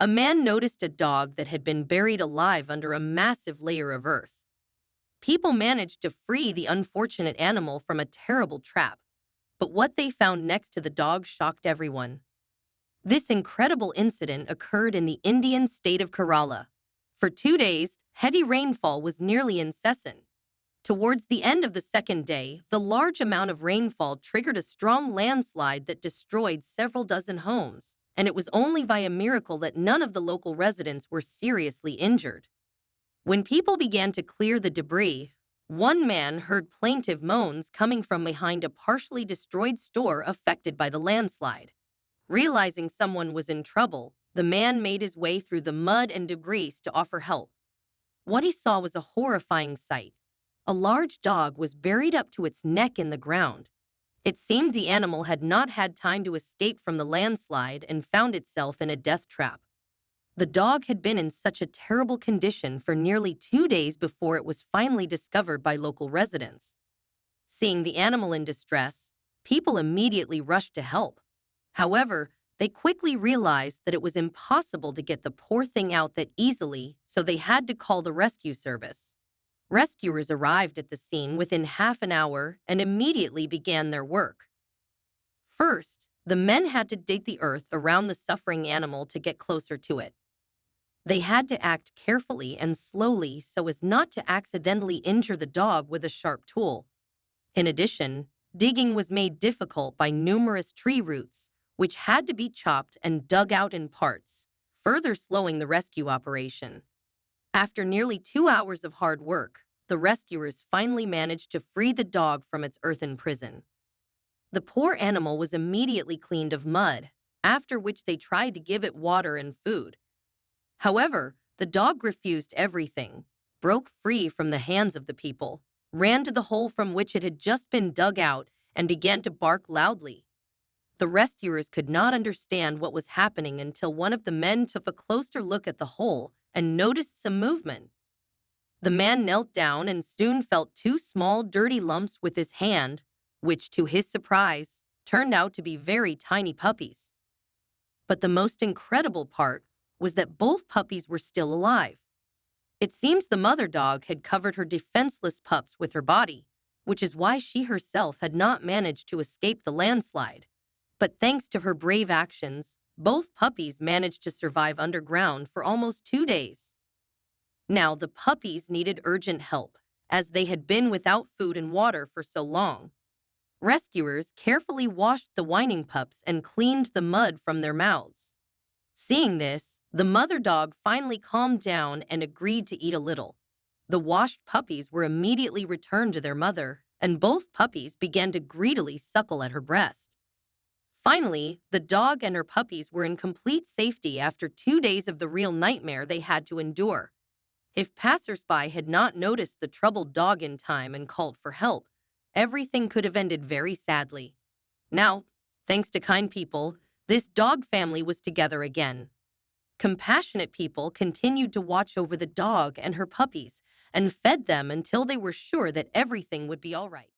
A man noticed a dog that had been buried alive under a massive layer of earth. People managed to free the unfortunate animal from a terrible trap, but what they found next to the dog shocked everyone. This incredible incident occurred in the Indian state of Kerala. For 2 days, heavy rainfall was nearly incessant. Towards the end of the second day, the large amount of rainfall triggered a strong landslide that destroyed several dozen homes, and it was only by a miracle that none of the local residents were seriously injured. When people began to clear the debris, one man heard plaintive moans coming from behind a partially destroyed store affected by the landslide. Realizing someone was in trouble, the man made his way through the mud and debris to offer help. What he saw was a horrifying sight. A large dog was buried up to its neck in the ground. It seemed the animal had not had time to escape from the landslide and found itself in a death trap. The dog had been in such a terrible condition for nearly 2 days before it was finally discovered by local residents. Seeing the animal in distress, people immediately rushed to help. However, they quickly realized that it was impossible to get the poor thing out that easily, so they had to call the rescue service. Rescuers arrived at the scene within half an hour and immediately began their work. First, the men had to dig the earth around the suffering animal to get closer to it. They had to act carefully and slowly so as not to accidentally injure the dog with a sharp tool. In addition, digging was made difficult by numerous tree roots, which had to be chopped and dug out in parts, further slowing the rescue operation. After nearly 2 hours of hard work, the rescuers finally managed to free the dog from its earthen prison. The poor animal was immediately cleaned of mud, after which they tried to give it water and food. However, the dog refused everything, broke free from the hands of the people, ran to the hole from which it had just been dug out, and began to bark loudly. The rescuers could not understand what was happening until one of the men took a closer look at the hole and noticed some movement. The man knelt down and soon felt two small, dirty lumps with his hand, which, to his surprise, turned out to be very tiny puppies. But the most incredible part was that both puppies were still alive. It seems the mother dog had covered her defenseless pups with her body, which is why she herself had not managed to escape the landslide. But thanks to her brave actions, both puppies managed to survive underground for almost 2 days. Now, the puppies needed urgent help, as they had been without food and water for so long. Rescuers carefully washed the whining pups and cleaned the mud from their mouths. Seeing this, the mother dog finally calmed down and agreed to eat a little. The washed puppies were immediately returned to their mother, and both puppies began to greedily suckle at her breast. Finally, the dog and her puppies were in complete safety after 2 days of the real nightmare they had to endure. If passersby had not noticed the troubled dog in time and called for help, everything could have ended very sadly. Now, thanks to kind people, this dog family was together again. Compassionate people continued to watch over the dog and her puppies and fed them until they were sure that everything would be all right.